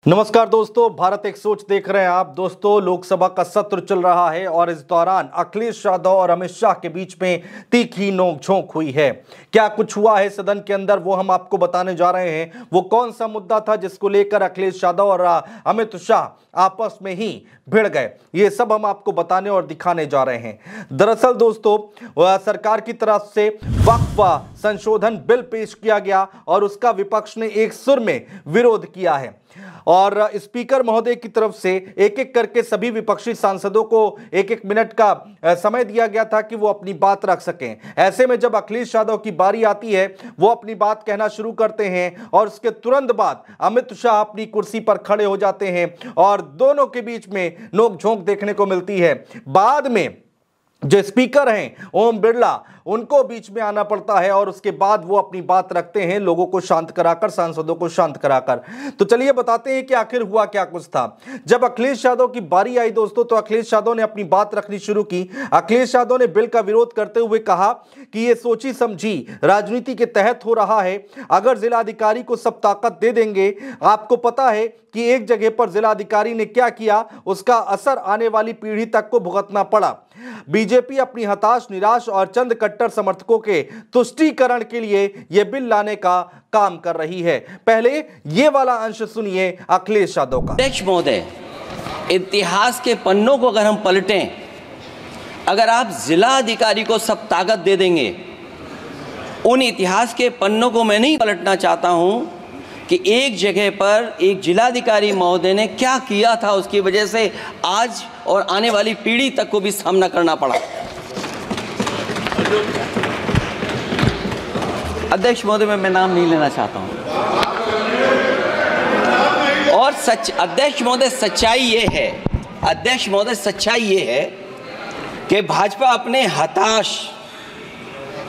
नमस्कार दोस्तों, भारत एक सोच देख रहे हैं आप। दोस्तों, लोकसभा का सत्र चल रहा है और इस दौरान अखिलेश यादव और अमित शाह के बीच में तीखी नोकझोंक हुई है। क्या कुछ हुआ है सदन के अंदर, वो हम आपको बताने जा रहे हैं। वो कौन सा मुद्दा था जिसको लेकर अखिलेश यादव और अमित शाह आपस में ही भिड़ गए, ये सब हम आपको बताने और दिखाने जा रहे हैं। दरअसल दोस्तों, सरकार की तरफ से वक्फ संशोधन बिल पेश किया गया और उसका विपक्ष ने एक सुर में विरोध किया है और स्पीकर महोदय की तरफ से एक एक करके सभी विपक्षी सांसदों को एक एक मिनट का समय दिया गया था कि वो अपनी बात रख सकें। ऐसे में जब अखिलेश यादव की बारी आती है, वो अपनी बात कहना शुरू करते हैं और उसके तुरंत बाद अमित शाह अपनी कुर्सी पर खड़े हो जाते हैं और दोनों के बीच में नोकझोंक देखने को मिलती है। बाद में जो स्पीकर हैं ओम बिरला, उनको बीच में आना पड़ता है और उसके बाद वो अपनी बात रखते हैं, लोगों को शांत कराकर, सांसदों को शांत कराकर। तो चलिए बताते हैं कि आखिर हुआ क्या कुछ था। जब अखिलेश यादव की बारी आई दोस्तों, तो अखिलेश यादव ने अपनी बात रखनी शुरू की। अखिलेश यादव ने बिल का विरोध करते हुए कहा कि ये सोची समझी राजनीति के तहत हो रहा है। अगर जिलाधिकारी को सब ताकत दे देंगे, आपको पता है कि एक जगह पर जिलाधिकारी ने क्या किया, उसका असर आने वाली पीढ़ी तक को भुगतना पड़ा। बीजेपी अपनी हताश, निराश और चंद कट्टर समर्थकों के तुष्टीकरण के लिए यह बिल लाने का काम कर रही है। पहले ये वाला अंश सुनिए अखिलेश यादव का। अध्यक्ष महोदय, इतिहास के पन्नों को अगर हम पलटें, अगर आप जिला अधिकारी को सब ताकत दे देंगे, उन इतिहास के पन्नों को मैं नहीं पलटना चाहता हूं कि एक जगह पर एक जिलाधिकारी महोदय ने क्या किया था, उसकी वजह से आज और आने वाली पीढ़ी तक को भी सामना करना पड़ा। अध्यक्ष महोदय, मैं नाम नहीं लेना चाहता हूं। और अध्यक्ष महोदय, सच्चाई ये है कि भाजपा अपने हताश,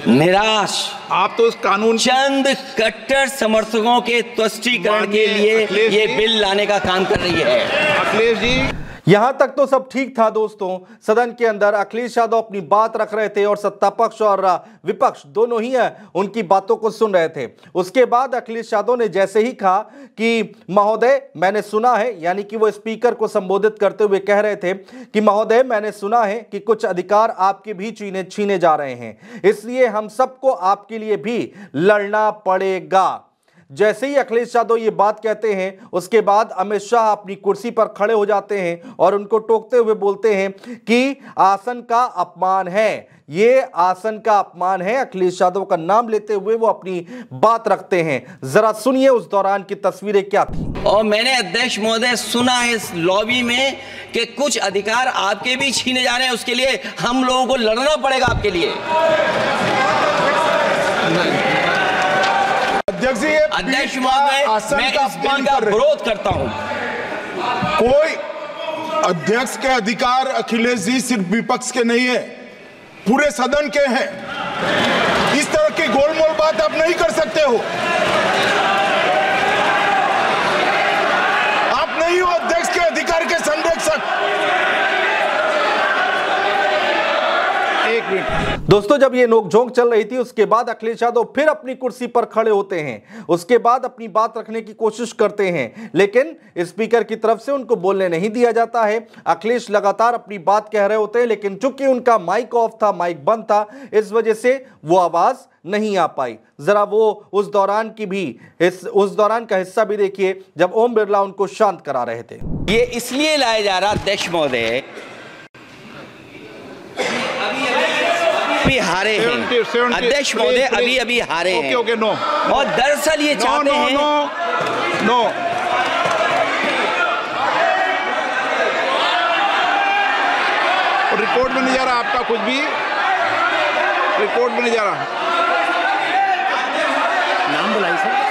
निराश, आप तो उस कानून चंद कट्टर समर्थकों के तुष्टीकरण के लिए ये बिल लाने का काम कर रही है। अखिलेश जी, यहां तक तो सब ठीक था दोस्तों। सदन के अंदर अखिलेश यादव अपनी बात रख रहे थे और सत्ता पक्ष और विपक्ष दोनों ही उनकी बातों को सुन रहे थे। उसके बाद अखिलेश यादव ने जैसे ही कहा कि महोदय मैंने सुना है, यानी कि वो स्पीकर को संबोधित करते हुए कह रहे थे कि महोदय मैंने सुना है कि कुछ अधिकार आपके भी छीने जा रहे हैं, इसलिए हम सबको आपके लिए भी लड़ना पड़ेगा। जैसे ही अखिलेश यादव ये बात कहते हैं, उसके बाद अमित शाह अपनी कुर्सी पर खड़े हो जाते हैं और उनको टोकते हुए बोलते हैं कि आसन का अपमान है, ये आसन का अपमान है। अखिलेश यादव का नाम लेते हुए वो अपनी बात रखते हैं। जरा सुनिए उस दौरान की तस्वीरें क्या थी। और मैंने अध्यक्ष महोदय सुना है इस लॉबी में कि कुछ अधिकार आपके भी छीने जा रहे हैं, उसके लिए हम लोगों को लड़ना पड़ेगा आपके लिए। अध्यक्ष महोदय, मैं इस बिल का विरोध करता हूं। कोई अध्यक्ष के अधिकार अखिलेश जी सिर्फ विपक्ष के नहीं है, पूरे सदन के हैं। इस तरह की गोलमोल बात आप नहीं कर सकते हो। आप नहीं हो अध्यक्ष के अधिकार के संरक्षक। दोस्तों, जब ये नोकझोंक चल रही थी, उसके बाद अखिलेश यादव फिर अपनी कुर्सी पर खड़े होते हैं। उसके बाद अपनी बात रखने की कोशिश करते हैं, लेकिन स्पीकर की तरफ से उनको बोलने नहीं दिया जाता है। अखिलेश लगातार अपनी बात कह रहे होते हैं, लेकिन चूंकि उनका माइक ऑफ था, माइक बंद था, इस वजह से वो आवाज नहीं आ पाई। जरा वो उस दौरान का हिस्सा भी देखिए, जब ओम बिरला उनको शांत करा रहे थे। ये इसलिए लाया जा रहा अध्यक्ष महोदय, अभी हारे हैं अध्यक्ष महोदय, अभी हारे हैं। Okay, no. और दरअसल ये चाहते हैं नो। रिकॉर्ड में नहीं जा रहा आपका कुछ भी, रिकॉर्ड में नहीं जा रहा। नाम बुलाई सर।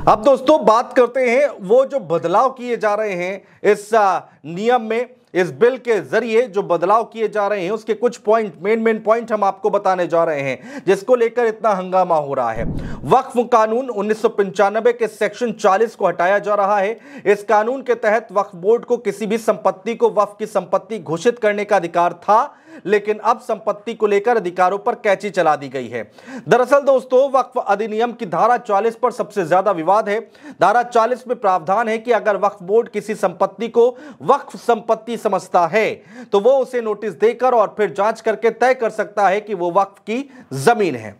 अब दोस्तों बात करते हैं वो जो बदलाव किए जा रहे हैं इस नियम में, इस बिल के जरिए जो बदलाव किए जा रहे हैं, उसके कुछ मेन पॉइंट हम आपको बताने जा रहे हैं, जिसको लेकर इतना हंगामा हो रहा है। वक्फ कानून 1995 के सेक्शन 40 को हटाया जा रहा है। इस कानून के तहत वक्फ बोर्ड को किसी भी संपत्ति को वक्फ की संपत्ति घोषित करने का अधिकार था, लेकिन अब संपत्ति को लेकर अधिकारों पर कैंची चला दी गई है। दरअसल दोस्तों, वक्फ अधिनियम की धारा 40 पर सबसे ज्यादा विवाद है। धारा 40 में प्रावधान है कि अगर वक्फ बोर्ड किसी संपत्ति को वक्फ संपत्ति समझता है तो वो उसे नोटिस देकर और फिर जांच करके तय कर सकता है कि वो वक्फ की जमीन है।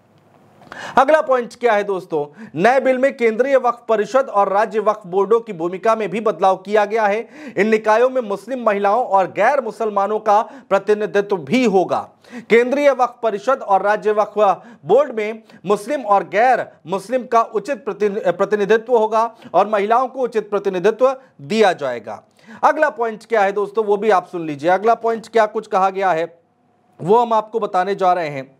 अगला पॉइंट क्या है दोस्तों, नए बिल में केंद्रीय वक्फ परिषद और राज्य वक्फ बोर्डों की भूमिका में भी बदलाव किया गया है। इन निकायों में मुस्लिम महिलाओं और गैर मुसलमानों का प्रतिनिधित्व भी होगा। केंद्रीय वक्फ परिषद और राज्य वक्फ बोर्ड में मुस्लिम और गैर मुस्लिम का उचित प्रतिनिधित्व होगा और महिलाओं को उचित प्रतिनिधित्व दिया जाएगा। अगला पॉइंट क्या है दोस्तों, वो भी आप सुन लीजिए। अगला पॉइंट क्या कुछ कहा गया है वो हम आपको बताने जा रहे हैं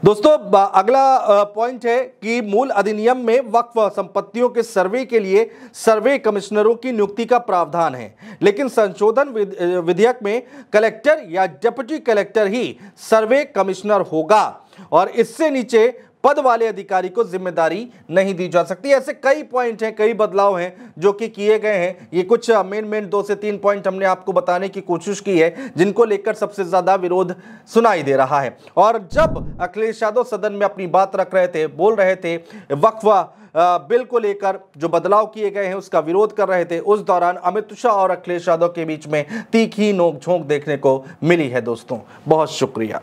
दोस्तों। अगला पॉइंट है कि मूल अधिनियम में वक्फ संपत्तियों के सर्वे के लिए सर्वे कमिश्नरों की नियुक्ति का प्रावधान है, लेकिन संशोधन विधेयक में कलेक्टर या डिप्टी कलेक्टर ही सर्वे कमिश्नर होगा और इससे नीचे पद वाले अधिकारी को जिम्मेदारी नहीं दी जा सकती। ऐसे कई पॉइंट हैं, कई बदलाव हैं जो कि किए गए हैं। ये कुछ मेन 2 से 3 पॉइंट हमने आपको बताने की कोशिश की है जिनको लेकर सबसे ज्यादा विरोध सुनाई दे रहा है। और जब अखिलेश यादव सदन में अपनी बात रख रहे थे, बोल रहे थे, वक्फ बिल को लेकर जो बदलाव किए गए हैं उसका विरोध कर रहे थे, उस दौरान अमित शाह और अखिलेश यादव के बीच में तीखी नोकझोंक देखने को मिली है दोस्तों। बहुत शुक्रिया।